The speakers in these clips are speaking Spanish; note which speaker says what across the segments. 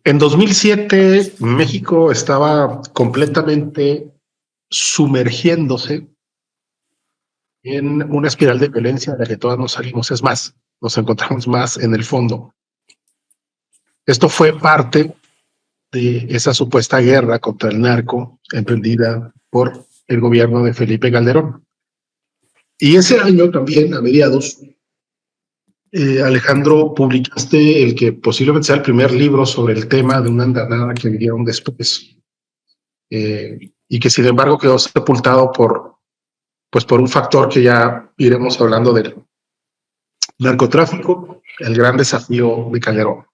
Speaker 1: En 2007, México estaba completamente sumergiéndose en una espiral de violencia de la que todas nos salimos. Es más, nos encontramos más en el fondo. Esto fue parte de esa supuesta guerra contra el narco emprendida por el gobierno de Felipe Calderón. Y ese año también, a mediados, Alejandro, publicaste el que posiblemente sea el primer libro sobre el tema de una andanada que vinieron después, y que sin embargo quedó sepultado por un factor que ya iremos hablando del narcotráfico, el gran desafío de Calderón.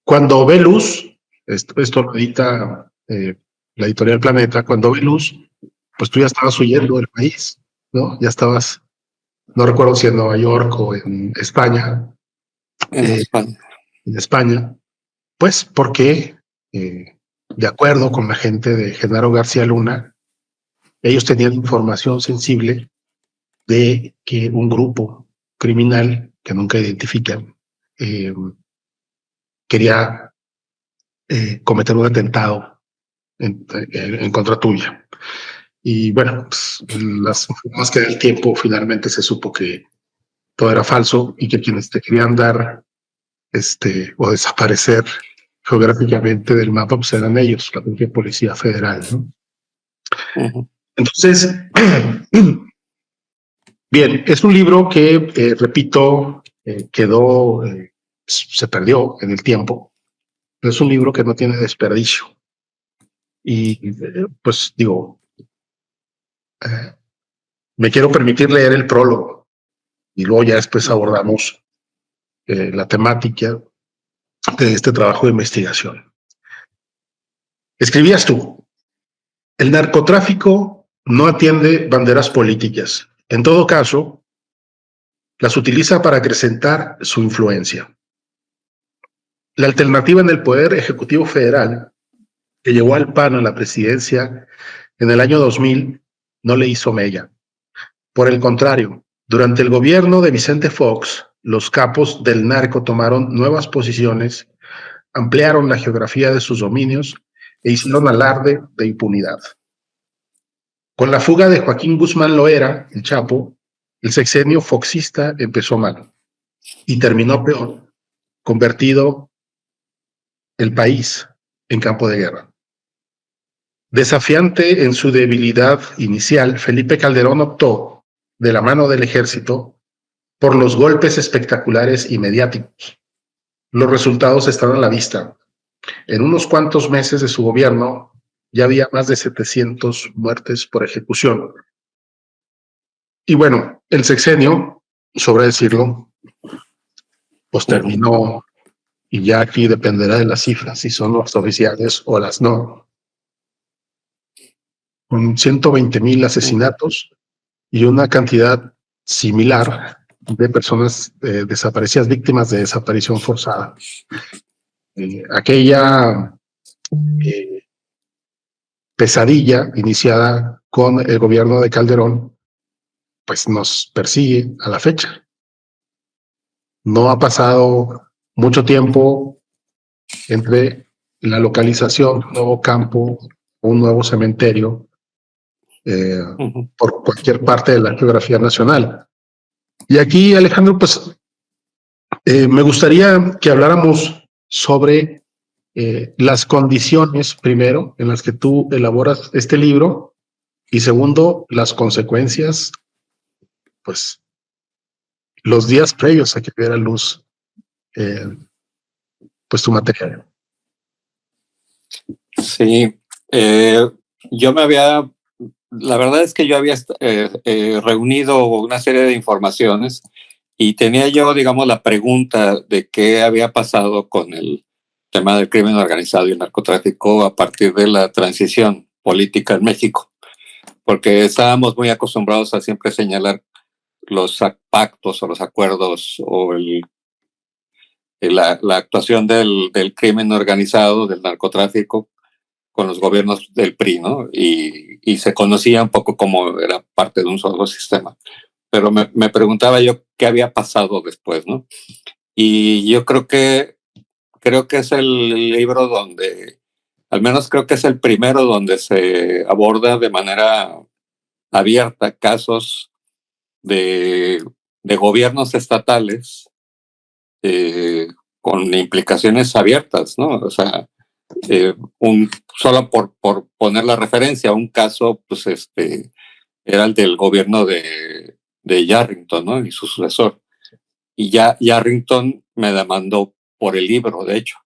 Speaker 1: Cuando ve luz, esto lo edita la editorial Planeta, cuando ve luz, pues tú ya estabas huyendo del país, ¿no? Ya estabas, no recuerdo si en Nueva York o en España. En España, pues porque, de acuerdo con la gente de Genaro García Luna, ellos tenían información sensible de que un grupo criminal que nunca identifican quería cometer un atentado en contra tuya. Y bueno, pues, más que del tiempo, finalmente se supo que todo era falso y que quienes te querían dar o desaparecer geográficamente del mapa, pues eran ellos, la propia Policía Federal, ¿no? Entonces, bien, es un libro que, repito, quedó, se perdió en el tiempo, pero es un libro que no tiene desperdicio. Y pues digo, me quiero permitir leer el prólogo y luego ya después abordamos la temática de este trabajo de investigación. Escribías tú: el narcotráfico no atiende banderas políticas. En todo caso, las utiliza para acrecentar su influencia. La alternativa en el Poder Ejecutivo Federal, que llevó al PAN a la presidencia en el año 2000, no le hizo mella. Por el contrario, durante el gobierno de Vicente Fox, los capos del narco tomaron nuevas posiciones, ampliaron la geografía de sus dominios e hicieron alarde de impunidad. Con la fuga de Joaquín Guzmán Loera, el Chapo, el sexenio foxista empezó mal y terminó peor, convertido el país en campo de guerra. Desafiante en su debilidad inicial, Felipe Calderón optó, de la mano del ejército, por los golpes espectaculares y mediáticos. Los resultados están a la vista. En unos cuantos meses de su gobierno ya había más de 700 muertes por ejecución. Y bueno, el sexenio, sobra decirlo, pues terminó, y ya aquí dependerá de las cifras, si son las oficiales o las no, con 120,000 asesinatos y una cantidad similar de personas desaparecidas, víctimas de desaparición forzada. Aquella pesadilla iniciada con el gobierno de Calderón, pues nos persigue a la fecha. No ha pasado mucho tiempo entre la localización de un nuevo campo o un nuevo cementerio por cualquier parte de la geografía nacional. Y aquí, Alejandro, pues me gustaría que habláramos sobre las condiciones, primero, en las que tú elaboras este libro, y segundo, las consecuencias, pues, los días previos a que viera luz, pues, tu material.
Speaker 2: Sí, la verdad es que yo había reunido una serie de informaciones y tenía yo, digamos, la pregunta de qué había pasado con el tema del crimen organizado y el narcotráfico a partir de la transición política en México, porque estábamos muy acostumbrados a siempre señalar los pactos o los acuerdos o la actuación del crimen organizado, del narcotráfico, con los gobiernos del PRI, ¿no? Y se conocía un poco como era parte de un solo sistema. Pero me preguntaba yo qué había pasado después, ¿no? Y yo creo que creo que es el libro donde, al menos creo que es el primero donde se aborda de manera abierta casos de, de gobiernos estatales con implicaciones abiertas, ¿no? O sea, solo por poner la referencia, un caso, pues era el del gobierno de Yarrington, ¿no? Y su sucesor. Y ya Yarrington me demandó por el libro, de hecho.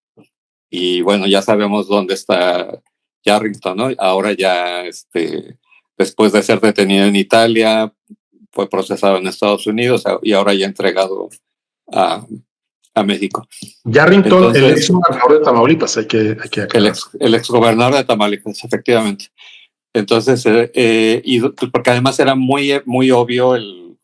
Speaker 2: Y bueno, ya sabemos dónde está Yarrington, ¿no? Ahora ya, después de ser detenido en Italia, fue procesado en Estados Unidos y ahora ya entregado a, a México.
Speaker 1: Yarrington, el ex
Speaker 2: Entonces,
Speaker 1: gobernador de Tamaulipas, hay que aclarar.
Speaker 2: el ex gobernador de Tamaulipas, efectivamente. Entonces, y porque además era muy obvio el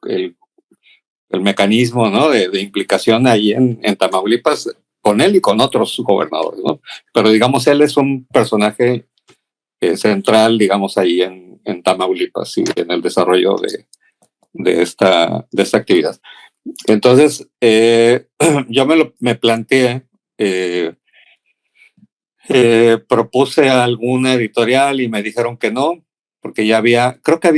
Speaker 2: mecanismo, ¿no? de implicación ahí en Tamaulipas con él y con otros gobernadores, ¿no? Pero digamos, él es un personaje central, digamos, ahí en Tamaulipas y en el desarrollo de esta actividad. Entonces, yo me planteé, propuse a alguna editorial y me dijeron que no, porque ya creo que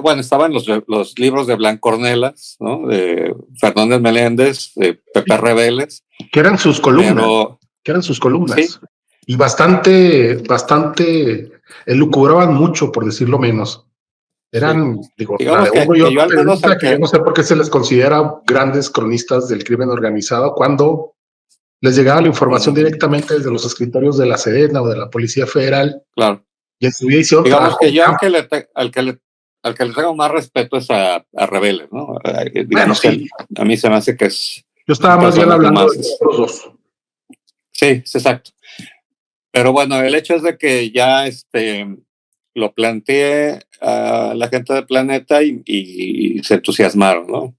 Speaker 2: bueno, estaban los libros de Blanco Ornelas, ¿no? De Fernández Meléndez, de Pepe Rebeles.
Speaker 1: Que eran sus columnas.
Speaker 2: Sí.
Speaker 1: Y bastante elucubraban mucho, por decirlo menos. Eran,
Speaker 2: Sí.
Speaker 1: digo, la
Speaker 2: Digamos
Speaker 1: de uno y
Speaker 2: que yo
Speaker 1: otro
Speaker 2: al menos
Speaker 1: periodista, que yo no sé por qué se les considera grandes cronistas del crimen organizado, cuando les llegaba la información directamente desde los escritorios de la Sedena o de la Policía Federal,
Speaker 2: claro.
Speaker 1: y en su vida hicieron
Speaker 2: Digamos
Speaker 1: trabajo
Speaker 2: que
Speaker 1: de
Speaker 2: yo
Speaker 1: campo.
Speaker 2: al que le tengo más respeto es a Rebeles, ¿no?
Speaker 1: Bueno,
Speaker 2: Digamos que
Speaker 1: sí,
Speaker 2: a mí se me hace que es
Speaker 1: yo estaba
Speaker 2: un
Speaker 1: más bien
Speaker 2: personaje
Speaker 1: hablando
Speaker 2: más.
Speaker 1: de los otros dos.
Speaker 2: Sí, es exacto. Pero bueno, el hecho es de que ya lo planteé a la gente del Planeta y se entusiasmaron, ¿no?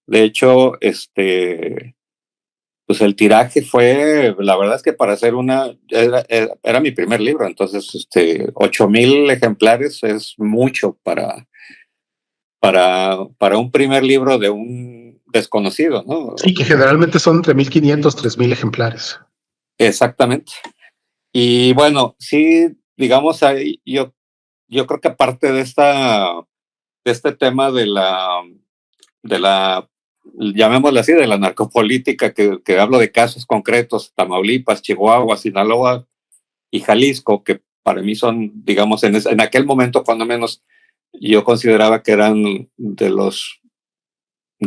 Speaker 2: De hecho, pues el tiraje fue, la verdad es que para hacer era mi primer libro, entonces 8,000 ejemplares es mucho para un primer libro de un desconocido, ¿no?
Speaker 1: Sí, que generalmente son entre 1,500, 3,000 ejemplares.
Speaker 2: Exactamente. Y bueno, sí, digamos, ahí yo creo que aparte de este tema de la, llamémosle así, de la narcopolítica, que hablo de casos concretos, Tamaulipas, Chihuahua, Sinaloa y Jalisco, que para mí son, digamos, en aquel momento, cuando menos, yo consideraba que eran de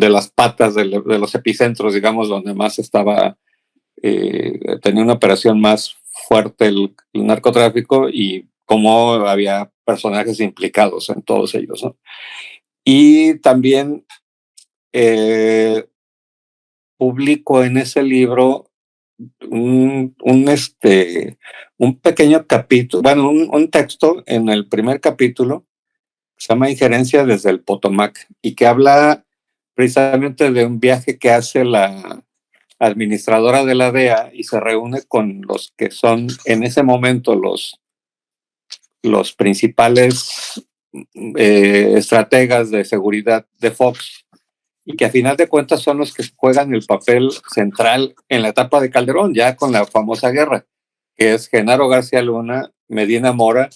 Speaker 2: las patas de los epicentros, digamos, donde más tenía una operación más fuerte el narcotráfico y cómo había personajes implicados en todos ellos, ¿no? Y también publico en ese libro un pequeño capítulo, bueno, un texto en el primer capítulo que se llama Injerencia desde el Potomac y que habla precisamente de un viaje que hace la administradora de la DEA y se reúne con los que son en ese momento los principales estrategas de seguridad de Fox y que a final de cuentas son los que juegan el papel central en la etapa de Calderón, ya con la famosa guerra, que es Genaro García Luna, Medina Mora,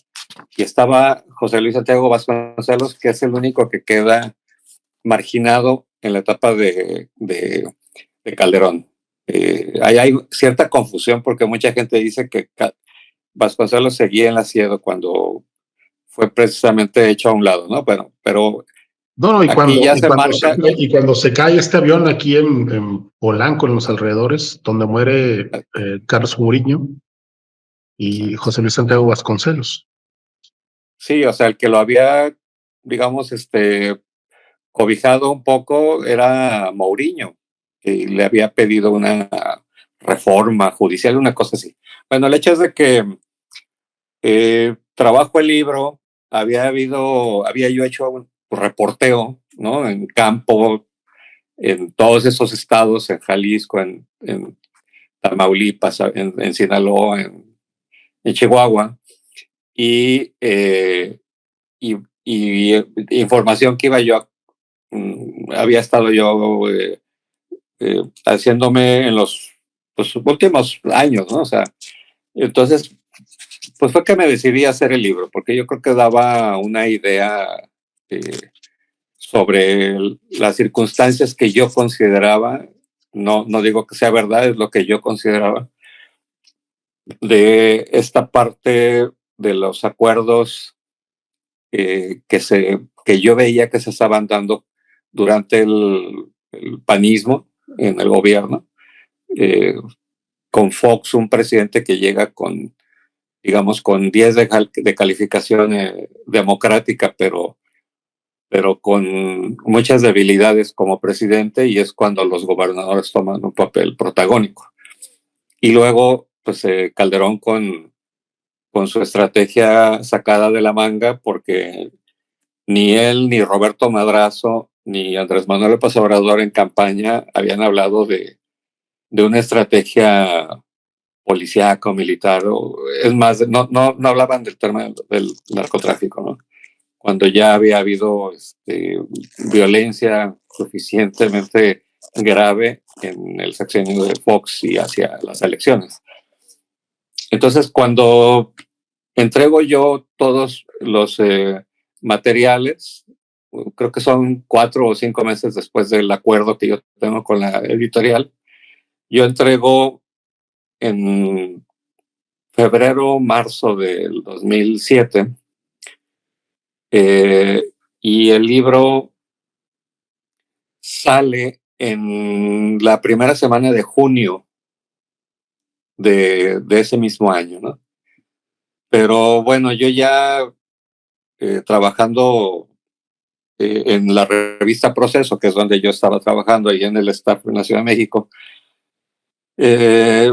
Speaker 2: y estaba José Luis Santiago Vasconcelos, que es el único que queda marginado en la etapa de Calderón. Ahí hay cierta confusión porque mucha gente dice que Vasconcelos seguía en la Siedo cuando fue precisamente hecho a un lado, ¿no? Bueno, pero
Speaker 1: No,
Speaker 2: aquí ya se marca.
Speaker 1: cuando se cae este avión aquí en Polanco, en los alrededores, donde muere Carlos Muriño y José Luis Santiago Vasconcelos.
Speaker 2: Sí, o sea, el que lo había, digamos, cobijado un poco era Mourinho, que le había pedido una reforma judicial, una cosa así. Bueno, el hecho es de que trabajo el libro, había yo hecho un reporteo, ¿no? En campo, en todos esos estados, en Jalisco, en Tamaulipas, en Sinaloa, en Chihuahua, y, y información que había estado yo haciéndome en los pues, últimos años, ¿no? O sea, entonces, pues fue que me decidí a hacer el libro, porque yo creo que daba una idea sobre las circunstancias que yo consideraba, no digo que sea verdad, es lo que yo consideraba, de esta parte de los acuerdos que yo veía que se estaban dando durante el panismo en el gobierno, eh, con Fox, un presidente que llega con, digamos, con 10 de calificación democrática, pero con muchas debilidades como presidente, y es cuando los gobernadores toman un papel protagónico. Y luego, pues Calderón con su estrategia sacada de la manga, porque ni él, ni Roberto Madrazo, ni Andrés Manuel López Obrador en campaña habían hablado de una estrategia policíaco, militar, o, es más, no hablaban del tema del narcotráfico, ¿no? Cuando ya había habido violencia suficientemente grave en el sexenio de Fox y hacia las elecciones. Entonces, cuando entrego yo todos los materiales, creo que son 4 o 5 meses después del acuerdo que yo tengo con la editorial, yo entrego en febrero, marzo del 2007, y el libro sale en la primera semana de junio de ese mismo año, ¿no? Pero bueno, yo ya trabajando en la revista Proceso, que es donde yo estaba trabajando ahí en el staff en la Ciudad de México, eh,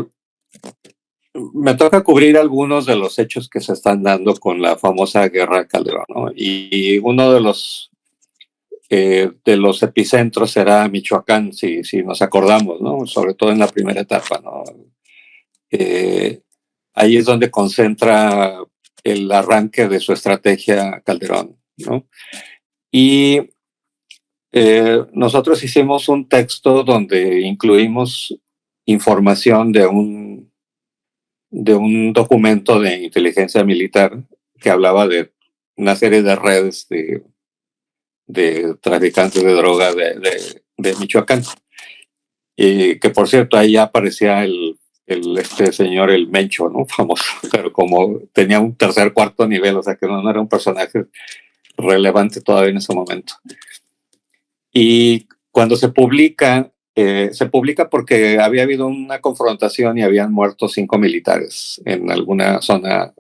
Speaker 2: me toca cubrir algunos de los hechos que se están dando con la famosa guerra Calderón, ¿no? Y uno de los epicentros será Michoacán, si nos acordamos, ¿no? Sobre todo en la primera etapa, ¿no? Eh, Ahí es donde concentra el arranque de su estrategia Calderón, ¿no? Y nosotros hicimos un texto donde incluimos información de un documento de inteligencia militar que hablaba de una serie de redes de traficantes de droga de Michoacán. Y que por cierto, ahí ya aparecía este señor, el Mencho, ¿no? Famoso, pero como tenía un tercer, cuarto nivel, o sea que no era un personaje relevante todavía en ese momento. Y cuando se publica porque había habido una confrontación y habían muerto 5 militares en alguna zona,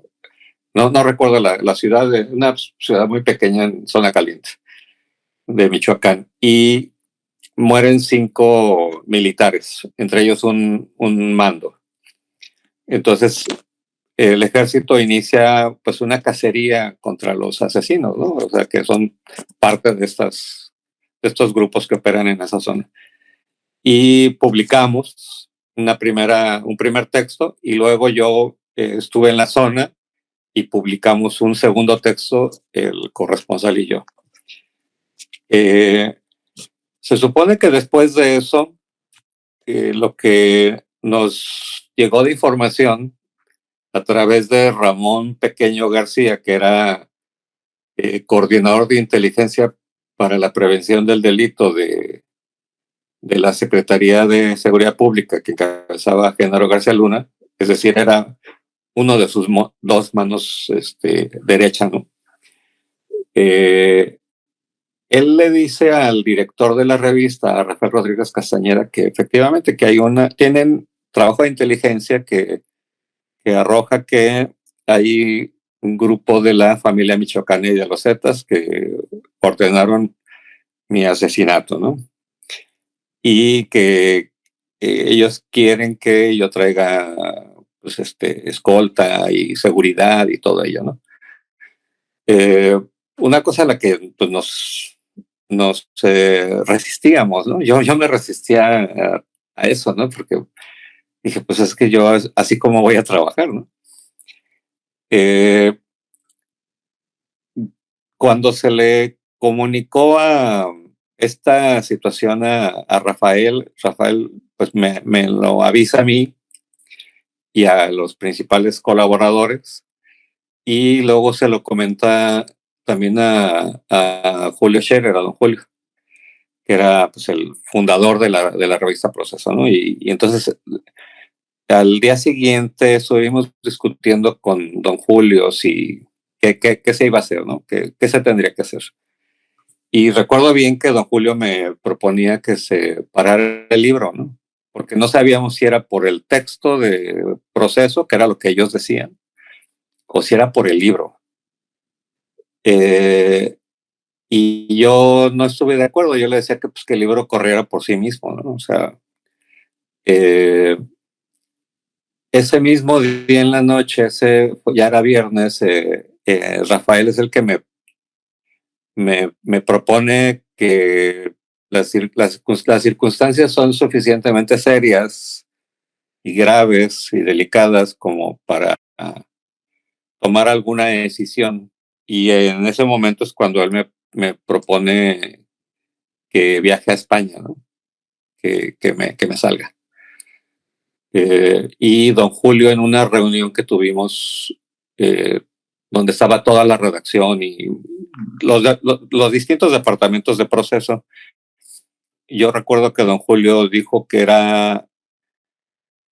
Speaker 2: no recuerdo la ciudad, una ciudad muy pequeña en zona caliente de Michoacán, y mueren 5 militares, entre ellos un mando. Entonces, el ejército inicia pues una cacería contra los asesinos, ¿no? O sea, que son parte de estos grupos que operan en esa zona. Y publicamos un primer texto, y luego yo estuve en la zona y publicamos un segundo texto, el corresponsal y yo. Se supone que después de eso, lo que nos llegó de información a través de Ramón Pequeño García, que era coordinador de inteligencia para la prevención del delito de la Secretaría de Seguridad Pública, que encabezaba Genaro García Luna, es decir, era uno de sus dos manos derecha, ¿no? Él le dice al director de la revista, a Rafael Rodríguez Castañeda, que efectivamente que tienen trabajo de inteligencia que arroja que hay un grupo de la familia Michoacán y de los Zetas que ordenaron mi asesinato, ¿no? Y que ellos quieren que yo traiga pues escolta y seguridad y todo ello, ¿no? Una cosa a la que pues, nos resistíamos, ¿no? Yo me resistía a eso, ¿no? Porque dije, pues es que yo así como voy a trabajar, ¿no? Eh, Cuando se le comunicó esta situación a Rafael pues me lo avisa a mí y a los principales colaboradores, y luego se lo comenta también a Julio Scherer, a don Julio, que era pues el fundador de la revista Proceso, ¿no? Y entonces al día siguiente estuvimos discutiendo con don Julio si qué se iba a hacer, ¿no? ¿Qué se tendría que hacer? Y recuerdo bien que don Julio me proponía que se parara el libro, ¿no? Porque no sabíamos si era por el texto de Proceso, que era lo que ellos decían, o si era por el libro. Y yo no estuve de acuerdo. Yo le decía que, pues, que el libro corriera por sí mismo, ¿no? O sea, eh, ese mismo día en la noche, ya era viernes, Rafael es el que me propone que las circunstancias son suficientemente serias y graves y delicadas como para tomar alguna decisión. Y en ese momento es cuando él me propone que viaje a España, ¿no? Que me salga. Y don Julio, en una reunión que tuvimos, donde estaba toda la redacción y los distintos departamentos de Proceso, yo recuerdo que don Julio dijo que era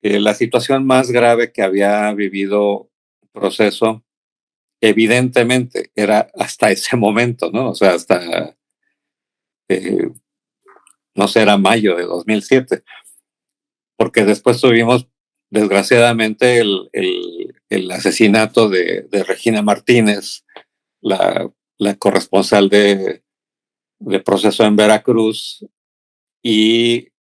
Speaker 2: la situación más grave que había vivido Proceso, evidentemente, era hasta ese momento, ¿no? O sea, hasta, no sé, era mayo de 2007, porque después tuvimos, desgraciadamente, el asesinato de Regina Martínez, la corresponsal de Proceso en Veracruz, y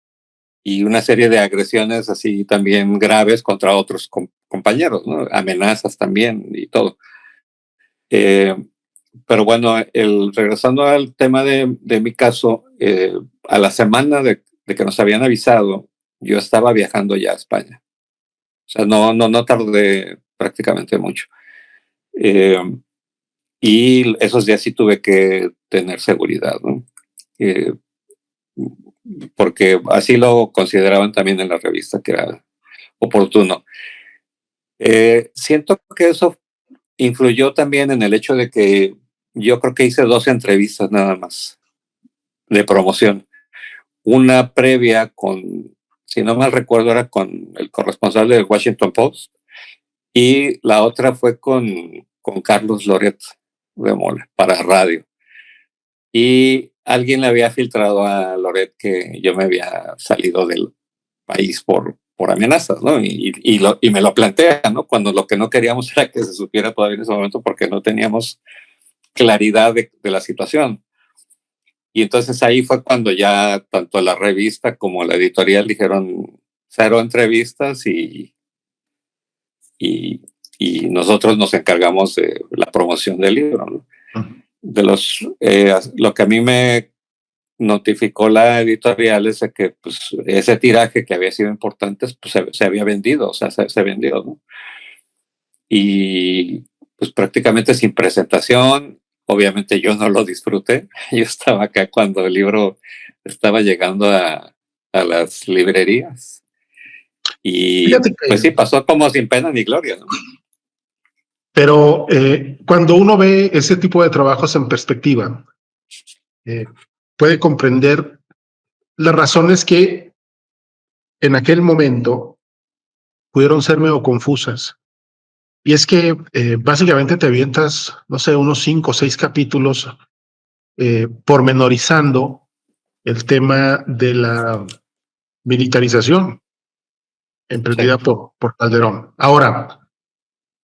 Speaker 2: una serie de agresiones así también graves contra otros compañeros, ¿no? Amenazas también y todo. Pero bueno, regresando al tema de mi caso, a la semana de que nos habían avisado, yo estaba viajando ya a España. O sea, no tardé prácticamente mucho. Y esos días sí tuve que tener seguridad, ¿no? Porque así lo consideraban también en la revista, que era oportuno. Siento que eso influyó también en el hecho de que yo creo que hice 2 entrevistas nada más de promoción. Una previa con, si no mal recuerdo, era con el corresponsal del Washington Post, y la otra fue con Carlos Loret de Mola para radio. Y alguien le había filtrado a Loret que yo me había salido del país por amenazas, ¿no? Y me lo plantea, ¿no? Cuando lo que no queríamos era que se supiera todavía en ese momento, porque no teníamos claridad de la situación. Y entonces ahí fue cuando ya tanto la revista como la editorial dijeron 0 entrevistas, y nosotros nos encargamos de la promoción del libro, ¿no? Lo que a mí me notificó la editorial es que pues, ese tiraje que había sido importante, pues se había vendido, o sea, se vendió, ¿no? Y pues prácticamente sin presentación. Obviamente yo no lo disfruté. Yo estaba acá cuando el libro estaba llegando a las librerías. Y pues sí, pasó como sin pena ni gloria, ¿no?
Speaker 1: Pero cuando uno ve ese tipo de trabajos en perspectiva, puede comprender las razones que en aquel momento pudieron ser medio confusas. Y es que básicamente te avientas, no sé, unos 5 o 6 capítulos pormenorizando el tema de la militarización emprendida por Calderón. Ahora,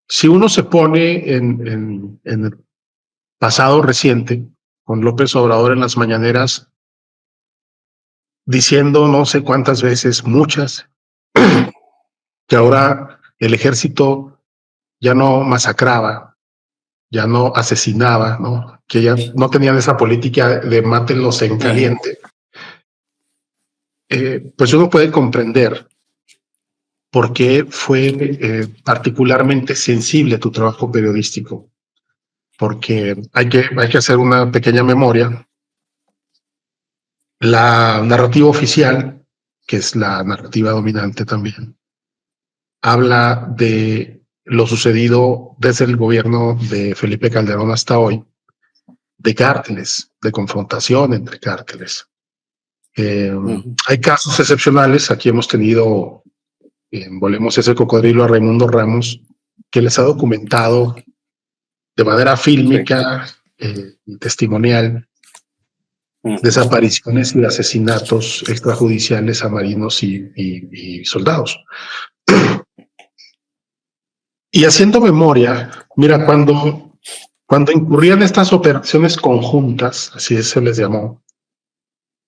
Speaker 1: si uno se pone en el pasado reciente, con López Obrador en las mañaneras, diciendo no sé cuántas veces, muchas, que ahora el ejército ya no masacraba, ya no asesinaba, ¿no? Que ya no tenían esa política de mátenlos en caliente. Pues uno puede comprender por qué fue particularmente sensible tu trabajo periodístico, porque hay que hacer una pequeña memoria. La narrativa oficial que es la narrativa dominante también, habla de lo sucedido desde el gobierno de Felipe Calderón hasta hoy, de cárteles, de confrontación entre cárteles. Hay casos excepcionales. Aquí hemos tenido, volvemos ese cocodrilo a Raimundo Ramos, que les ha documentado de manera fílmica y testimonial desapariciones y asesinatos extrajudiciales a marinos y soldados. Y haciendo memoria, mira, cuando incurrían estas operaciones conjuntas, así se les llamó,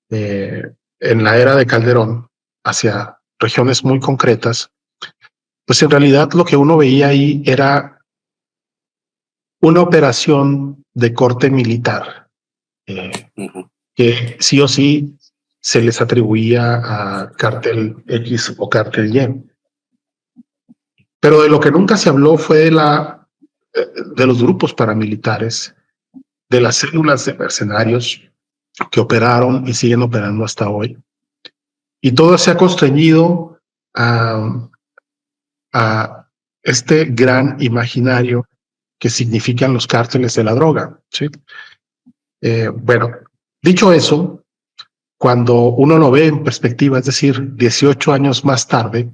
Speaker 1: en la era de Calderón, hacia regiones muy concretas, pues en realidad lo que uno veía ahí era una operación de corte militar, que sí o sí se les atribuía a cártel X o cártel Y. Pero de lo que nunca se habló fue de los grupos paramilitares, de las células de mercenarios que operaron y siguen operando hasta hoy. Y todo se ha constreñido a este gran imaginario que significan los cárteles de la droga, ¿sí? Bueno, dicho eso, cuando uno lo ve en perspectiva, es decir, 18 años más tarde,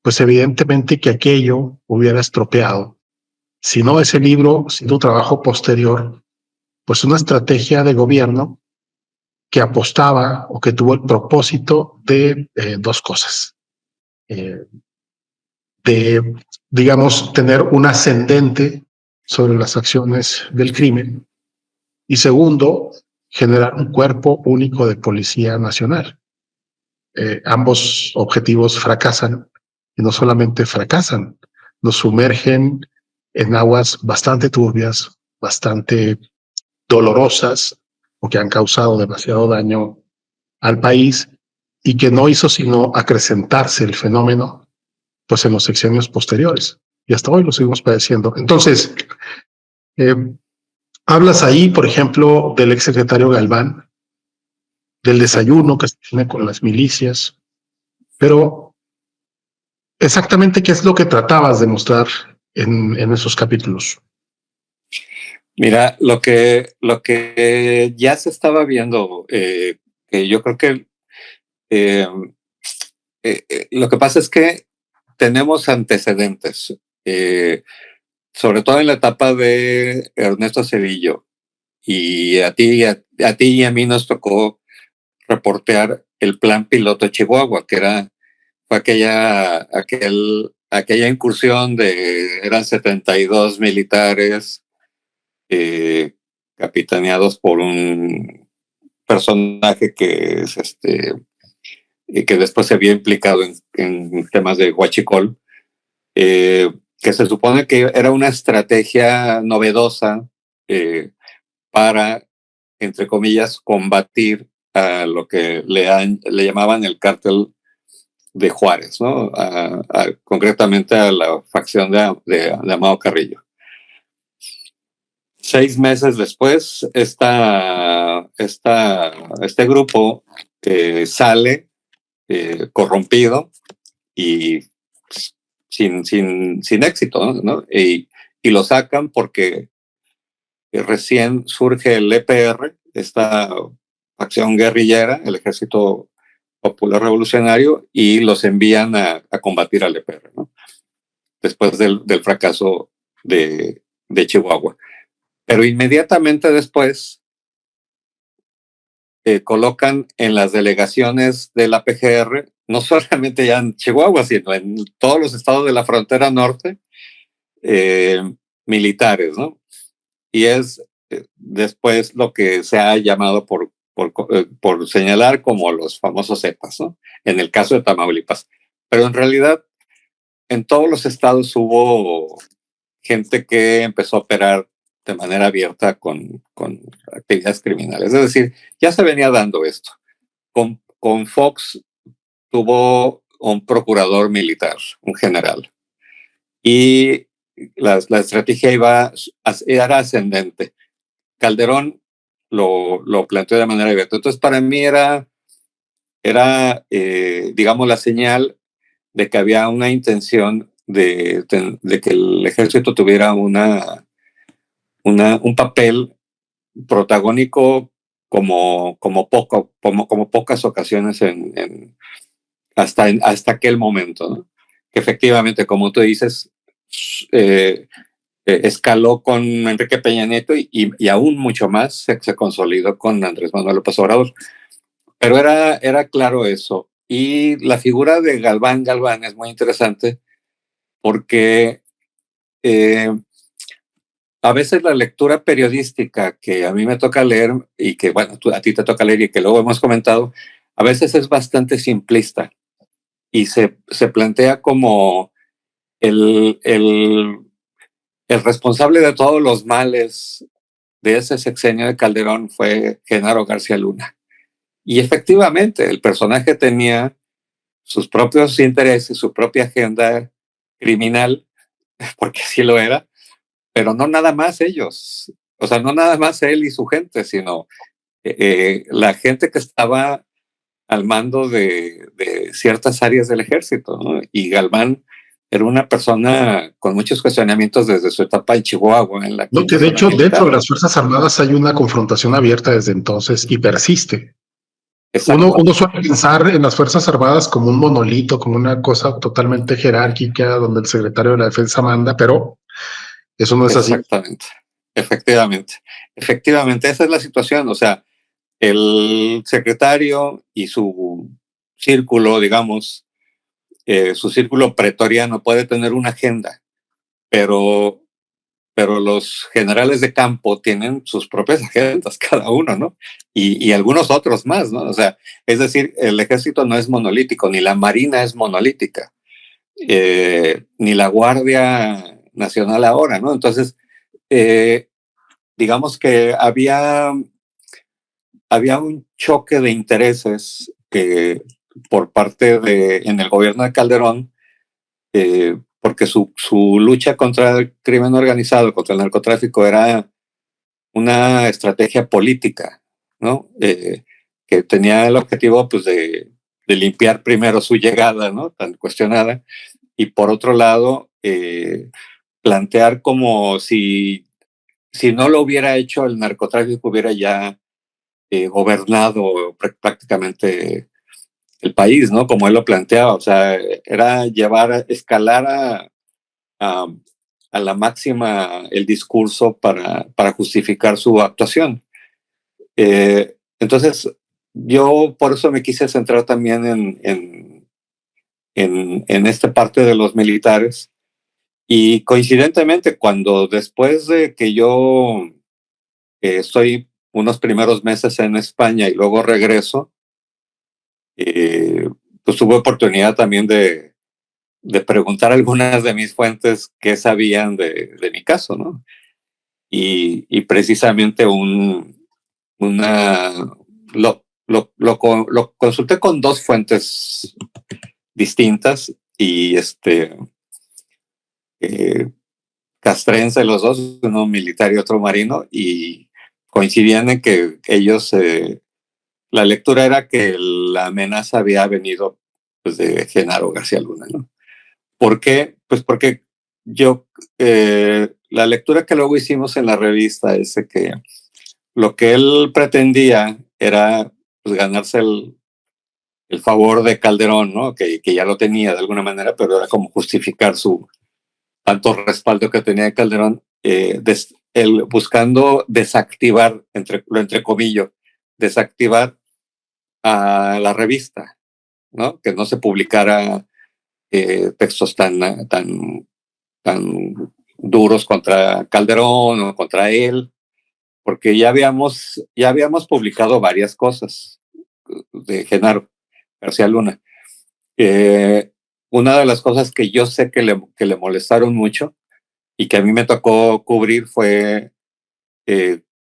Speaker 1: pues evidentemente que aquello hubiera estropeado, si no ese libro, sino un trabajo posterior, pues una estrategia de gobierno que apostaba o que tuvo el propósito de dos cosas. De, digamos, tener un ascendente sobre las acciones del crimen. Y segundo, generar un cuerpo único de policía nacional. Ambos objetivos fracasan, y no solamente fracasan, nos sumergen en aguas bastante turbias, bastante dolorosas, o que han causado demasiado daño al país, y que no hizo sino acrecentarse el fenómeno pues en los sexenios posteriores, y hasta hoy lo seguimos padeciendo. Entonces, hablas ahí, por ejemplo, del exsecretario Galván, del desayuno que se tiene con las milicias, pero exactamente qué es lo que tratabas de mostrar en esos capítulos.
Speaker 2: Mira, lo que ya se estaba viendo, que yo creo que lo que pasa es que tenemos antecedentes, sobre todo en la etapa de Ernesto Zedillo, y a ti y a mí nos tocó reportear el plan piloto Chihuahua, que fue aquella incursión eran 72 militares capitaneados por un personaje que es que después se vio implicado en temas de huachicol, que se supone que era una estrategia novedosa para, entre comillas, combatir a lo que le llamaban el cártel de Juárez, ¿no? Concretamente a la facción de Amado Carrillo. 6 meses después, este grupo sale corrompido y sin éxito, ¿no? Y lo sacan porque recién surge el EPR, esta facción guerrillera, el Ejército Popular Revolucionario, y los envían a combatir al EPR, ¿no? Después del fracaso de Chihuahua. Pero inmediatamente después colocan en las delegaciones de la PGR, no solamente ya en Chihuahua, sino en todos los estados de la frontera norte, militares, ¿no? Y es después lo que se ha llamado por señalar como los famosos Zetas, ¿no? En el caso de Tamaulipas. Pero en realidad, en todos los estados hubo gente que empezó a operar de manera abierta con actividades criminales. Es decir, ya se venía dando esto. Con Fox tuvo un procurador militar, un general. Y la estrategia era ascendente. Calderón lo planteó de manera abierta. Entonces, para mí era digamos, la señal de que había una intención de que el ejército tuviera un papel protagónico como pocas ocasiones hasta aquel momento, ¿no? Que efectivamente, como tú dices, escaló con Enrique Peña Nieto y aún mucho más se consolidó con Andrés Manuel López Obrador. Pero era claro eso. Y la figura de Galván es muy interesante porque a veces la lectura periodística que a mí me toca leer y que, bueno, a ti te toca leer y que luego hemos comentado, a veces es bastante simplista y se plantea como el, el, el responsable de todos los males de ese sexenio de Calderón fue Genaro García Luna. Y efectivamente, el personaje tenía sus propios intereses, su propia agenda criminal, porque así lo era, pero no nada más ellos, o sea, no nada más él y su gente, sino la gente que estaba al mando de ciertas áreas del ejército, ¿no? Y Galván era una persona con muchos cuestionamientos desde su etapa en Chihuahua, en la
Speaker 1: No, que
Speaker 2: quinta
Speaker 1: de
Speaker 2: zona
Speaker 1: hecho dentro
Speaker 2: militar.
Speaker 1: de las Fuerzas Armadas hay una confrontación abierta desde entonces y persiste.
Speaker 2: Exacto.
Speaker 1: Uno suele pensar en las Fuerzas Armadas como un monolito, como una cosa totalmente jerárquica, donde el secretario de la Defensa manda, pero eso no es así.
Speaker 2: Exactamente, efectivamente. Efectivamente, esa es la situación. O sea, el secretario y su círculo, digamos, su círculo pretoriano puede tener una agenda, pero, pero los generales de campo tienen sus propias agendas, cada uno, ¿no? Y algunos otros más, ¿no? O sea, es decir, el ejército no es monolítico, ni la marina es monolítica, ni la Guardia Nacional ahora, ¿no? Entonces, eh, digamos que había un choque de intereses por parte en el gobierno de Calderón, porque su lucha contra el crimen organizado, contra el narcotráfico, era una estrategia política, ¿no? Que tenía el objetivo, pues, de limpiar primero su llegada, ¿no? Tan cuestionada, y por otro lado, plantear como si no lo hubiera hecho el narcotráfico, hubiera ya gobernado prácticamente el país, ¿no? Como él lo planteaba, o sea, era escalar a, a la máxima el discurso para justificar su actuación. Entonces, yo por eso me quise centrar también en esta parte de los militares. Y coincidentemente, cuando después de que yo estoy unos primeros meses en España y luego regreso, pues tuve oportunidad también de preguntar a algunas de mis fuentes qué sabían de mi caso, ¿no? Y precisamente una, lo consulté con dos fuentes distintas y eh, castrense los dos, uno militar y otro marino, y coincidían en que ellos, la lectura era que la amenaza había venido, pues, de Genaro García Luna, ¿no? ¿Por qué? Pues porque la lectura que luego hicimos en la revista es que lo que él pretendía era, pues, ganarse el favor de Calderón, ¿no? Que ya lo tenía de alguna manera, pero era como justificar su tanto respaldo que tenía Calderón, él buscando desactivar, lo entrecomillo, desactivar a la revista, ¿no? Que no se publicara textos tan duros contra Calderón o contra él, porque ya habíamos publicado varias cosas de Genaro García Luna. Una de las cosas que yo sé que le molestaron mucho y que a mí me tocó cubrir fue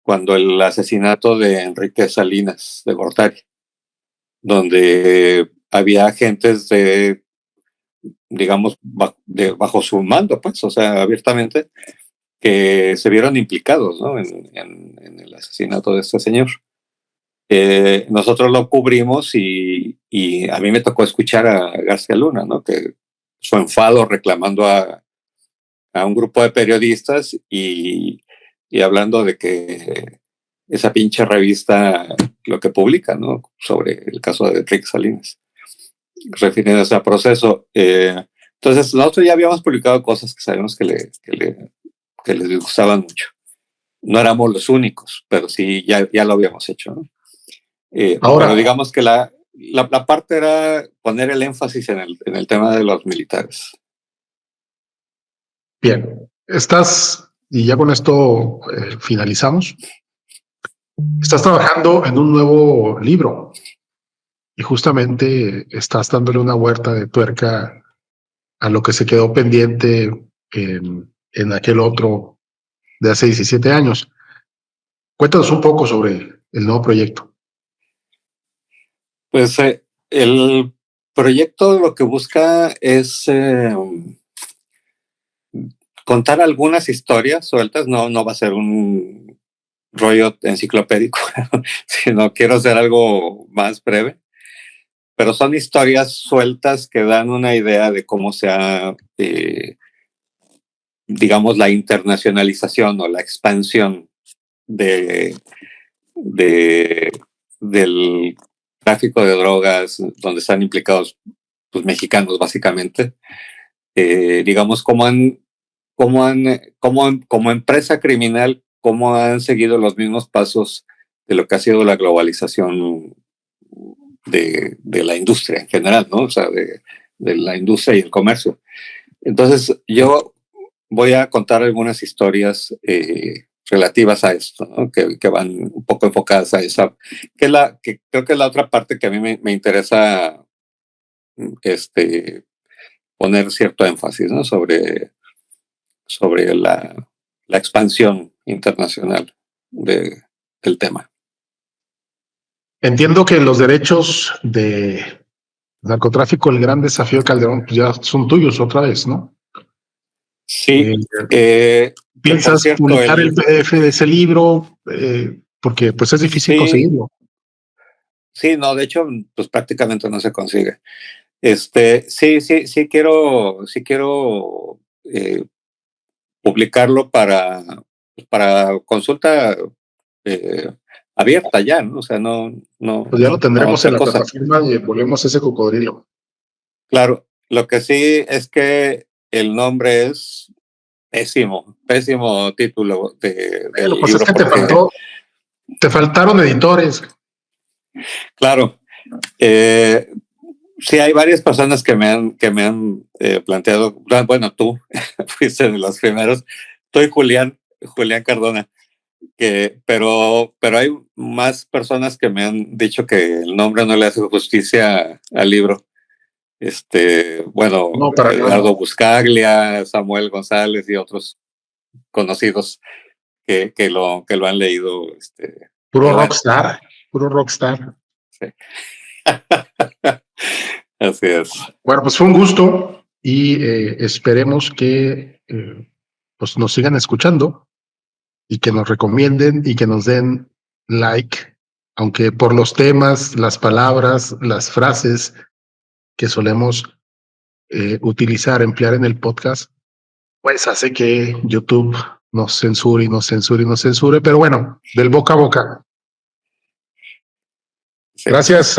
Speaker 2: cuando el asesinato de Enrique Salinas de Gortari, donde había agentes digamos, bajo su mando, pues, o sea, abiertamente, que se vieron implicados, ¿no? En el asesinato de este señor. nosotros lo cubrimos y a mí me tocó escuchar a García Luna, ¿no? Que su enfado reclamando a un grupo de periodistas y hablando de que esa pinche revista lo que publica, ¿no? Sobre el caso de Enrique Salinas, refiriéndose al proceso. Entonces, nosotros ya habíamos publicado cosas que sabíamos que les disgustaban mucho. No éramos los únicos, pero sí, ya lo habíamos hecho, ¿no?
Speaker 1: Ahora,
Speaker 2: pero digamos que la parte era poner el énfasis en el tema de los militares.
Speaker 1: bien, y ya con esto finalizamos, estás trabajando en un nuevo libro y justamente estás dándole una vuelta de tuerca a lo que se quedó pendiente en aquel otro de hace 17 años. Cuéntanos un poco sobre el nuevo proyecto.
Speaker 2: Pues el proyecto lo que busca es contar algunas historias sueltas, no va a ser un rollo enciclopédico, sino quiero hacer algo más breve, pero son historias sueltas que dan una idea de cómo se ha, digamos, la internacionalización o la expansión del tráfico de drogas, donde están implicados pues, mexicanos básicamente, digamos, como empresa criminal, cómo han seguido los mismos pasos de lo que ha sido la globalización de la industria en general, ¿no? O sea, de la industria y el comercio. Entonces, yo voy a contar algunas historias relativas a esto, ¿no? que van un poco enfocadas a esa, que creo que es la otra parte que a mí me interesa poner cierto énfasis, ¿no? sobre la expansión internacional del tema.
Speaker 1: Entiendo que los derechos de narcotráfico, el gran desafío de Calderón, pues ya son tuyos otra vez, ¿no?
Speaker 2: Sí.
Speaker 1: ¿Piensas
Speaker 2: cierto,
Speaker 1: publicar el PDF de ese libro? Porque pues es difícil conseguirlo.
Speaker 2: Sí, no, de hecho, pues prácticamente no se consigue. Sí quiero publicarlo para consulta abierta ya, ¿no? O sea, no.
Speaker 1: Pues ya lo tendremos en la
Speaker 2: cosa.
Speaker 1: plataforma y volvemos a ese cocodrilo.
Speaker 2: Claro, lo que sí es que el nombre es pésimo título del
Speaker 1: pues
Speaker 2: libro.
Speaker 1: Es que te faltaron editores.
Speaker 2: Claro. Sí, hay varias personas que me han planteado, bueno, tú fuiste de los primeros, estoy Julián Cardona, pero hay más personas que me han dicho que el nombre no le hace justicia al libro. Bueno,
Speaker 1: No, para
Speaker 2: Eduardo Buscaglia, Samuel González y otros conocidos que lo han leído.
Speaker 1: Puro rockstar.
Speaker 2: Sí. Así es.
Speaker 1: Bueno, pues fue un gusto y esperemos que pues nos sigan escuchando y que nos recomienden y que nos den like, aunque por los temas, las palabras, las frases que solemos emplear en el podcast, pues hace que YouTube nos censure, pero bueno, del boca a boca.
Speaker 2: Sí.
Speaker 1: Gracias.